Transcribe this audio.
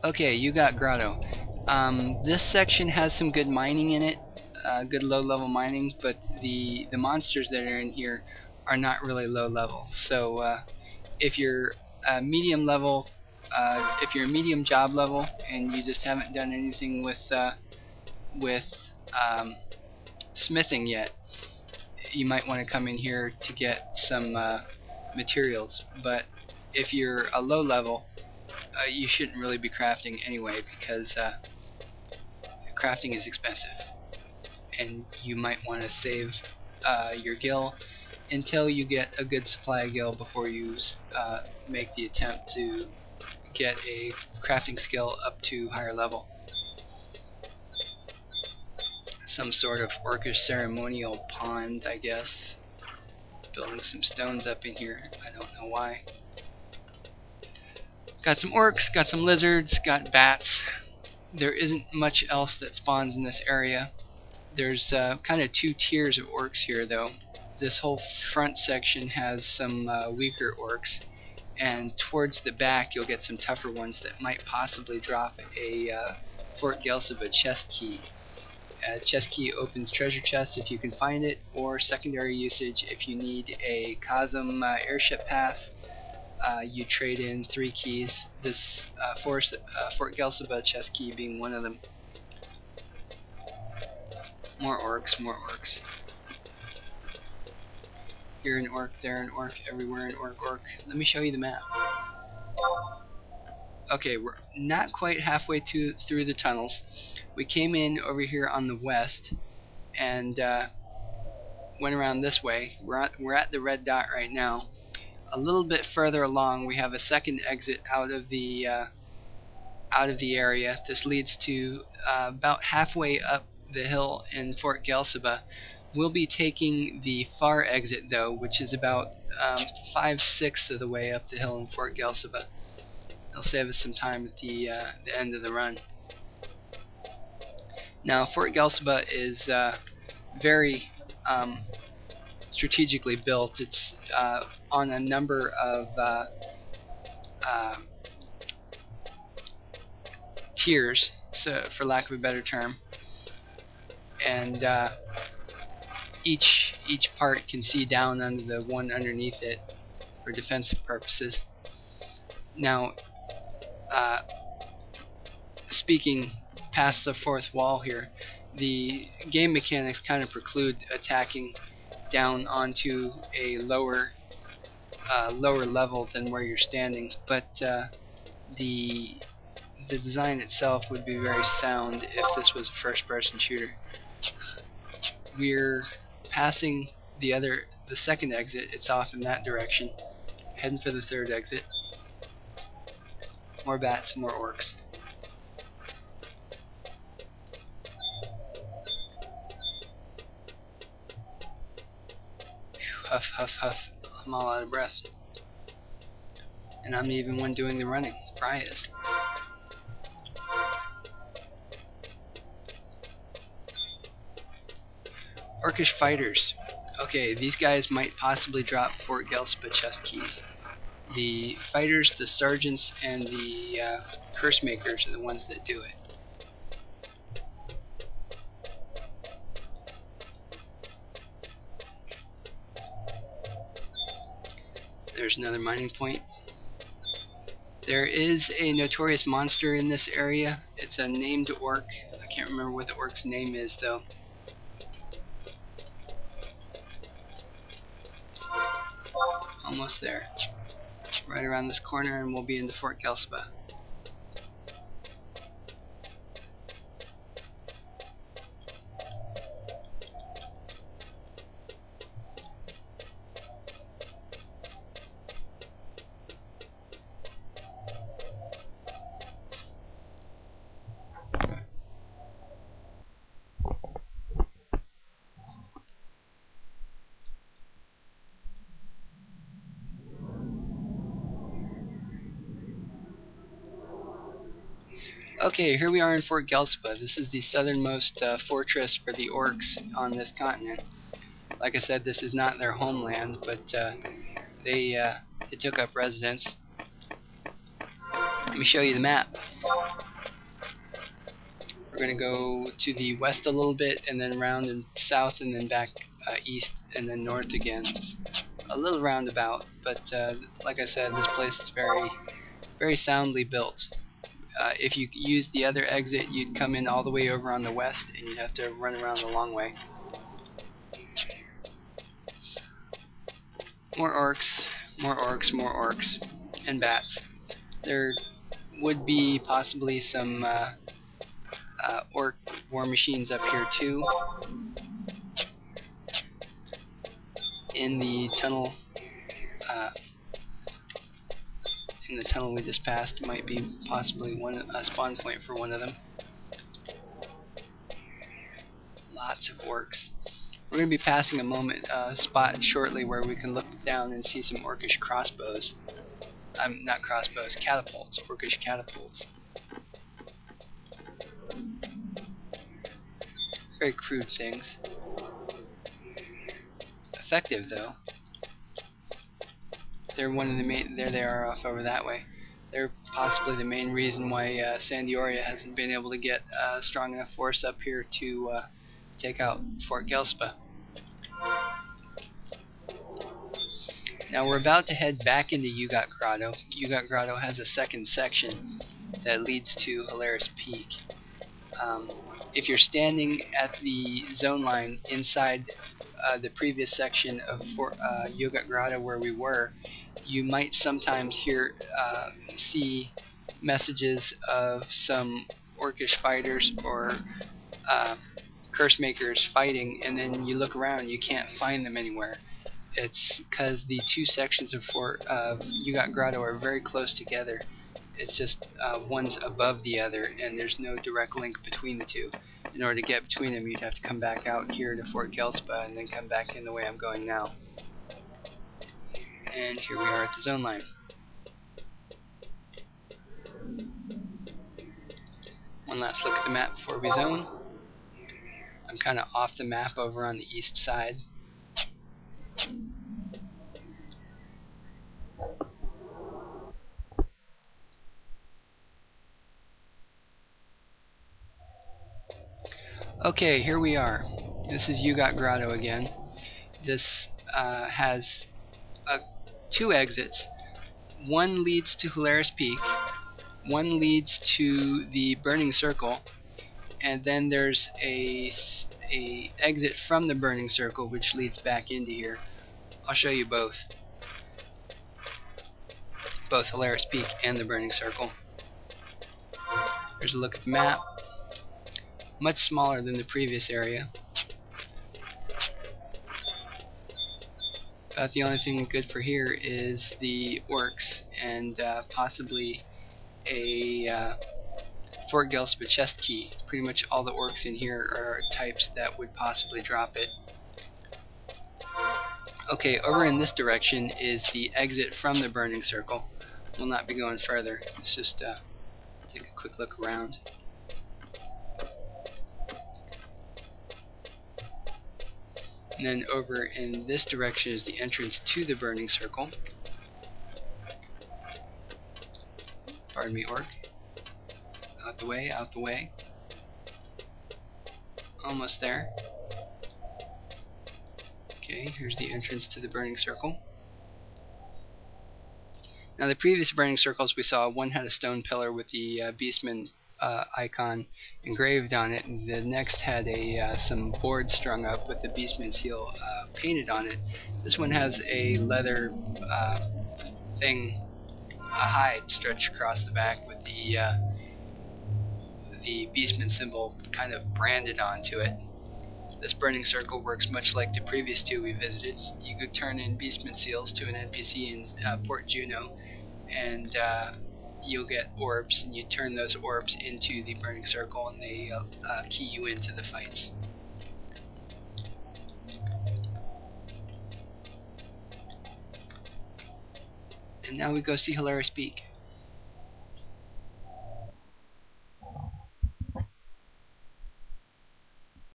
Okay, you got Grotto. This section has some good mining in it, good low-level mining, but the monsters that are in here are not really low level. So if you're medium level, if you're a medium job level and you just haven't done anything with um, smithing yet, you might want to come in here to get some materials. But if you're a low level, you shouldn't really be crafting anyway, because crafting is expensive, and you might want to save your gil until you get a good supply of gil before you make the attempt to get a crafting skill up to higher level. Some sort of orcish ceremonial pond, I guess. Building some stones up in here, I don't know why. Got some orcs, got some lizards, got bats. There isn't much else that spawns in this area. There's kind of two tiers of orcs here, though. This whole front section has some weaker orcs, and towards the back you'll get some tougher ones that might possibly drop a Fort Gelsiba chest key. Chest key opens treasure chests if you can find it, or secondary usage if you need a Cosm airship pass. You trade in 3 keys, this Fort Gelsiba chest key being one of them. More orcs, more orcs. Here an orc, there an orc, everywhere an orc. Let me show you the map. Okay, we're not quite halfway through the tunnels. We came in over here on the west and went around this way. We're at the red dot right now. A little bit further along, we have a second exit out of the area. This leads to about halfway up the hill in Fort Gelsiba. We'll be taking the far exit though, which is about 5/6 of the way up the hill in Fort Gelsiba. It'll save us some time at the end of the run. Now, Fort Gelsiba is very strategically built. It's on a number of tiers, so for lack of a better term, and each part can see down under the one underneath it for defensive purposes. Now, speaking past the fourth wall here, the game mechanics kind of preclude attacking down onto a lower level than where you're standing, but the design itself would be very sound if this was a first-person shooter. We're passing the second exit. It's off in that direction, heading for the third exit. More bats, more orcs. Huff, huff, huff. I'm all out of breath. And I'm the even one doing the running. Fry is. Orcish fighters. Okay, these guys might possibly drop Fort Gelsiba chest keys. The fighters, the sergeants, and the curse makers are the ones that do it. There's another mining point. There is a notorious monster in this area. It's a named orc. I can't remember what the orc's name is though. Almost there. Right around this corner and we'll be into Fort Gelsiba. Okay, here we are in Fort Gelsiba. This is the southernmost fortress for the orcs on this continent. Like I said, this is not their homeland, but they took up residence. Let me show you the map. We're going to go to the west a little bit, and then around and south, and then back east, and then north again. It's a little roundabout, but like I said, this place is very, very soundly built. If you used the other exit, you'd come in all the way over on the west, and you'd have to run around the long way. More orcs, more orcs, more orcs, and bats. There would be possibly some orc war machines up here too. In the tunnel, we just passed, might be possibly a spawn point for one of them. Lots of orcs. We're going to be passing a spot shortly where we can look down and see some orcish crossbows. Not crossbows, catapults, orcish catapults. Very crude things. Effective though. They're one of the main. There they are off over that way. They're possibly the main reason why Sandioria hasn't been able to get a strong enough force up here to take out Fort Gelspa. Now we're about to head back into Ugat Grotto. Ugat Grotto has a second section that leads to Hilaris Peak. If you're standing at the zone line inside the previous section of Ugat Grotto where we were, you might sometimes see messages of some orcish fighters or curse makers fighting, and then you look around, you can't find them anywhere. It's because the two sections of Ugat Grotto are very close together. It's just one's above the other, and there's no direct link between the two. In order to get between them, you'd have to come back out here to Fort Gelspa and then come back in the way I'm going now. And here we are at the zone line. One last look at the map before we zone. I'm kind of off the map over on the east side. Okay, here we are. This is Ugat Grotto again. This has two exits. One leads to Hilaris Peak, one leads to the Burning Circle, and then there's a exit from the Burning Circle which leads back into here. I'll show you both Hilaris Peak and the Burning Circle. Here's a look at the map. Much smaller than the previous area. About the only thing good for here is the orcs and possibly a Fort Gelspa chest key. Pretty much all the orcs in here are types that would possibly drop it. Okay, over in this direction is the exit from the Burning Circle. We'll not be going further. Let's just take a quick look around. And then over in this direction is the entrance to the Burning Circle. Pardon me, orc. Out the way, out the way. Almost there. Okay, here's the entrance to the Burning Circle. Now the previous Burning Circles we saw, one had a stone pillar with the Beastman icon engraved on it, and the next had some boards strung up with the Beastman seal painted on it. This one has a leather thing, a hide stretched across the back with the Beastman symbol kind of branded onto it. This Burning Circle works much like the previous two we visited. You could turn in Beastman seals to an NPC in Port Juno, and you'll get orbs, and you turn those orbs into the Burning Circle, and they key you into the fights. And now we go see Hilaris Peak.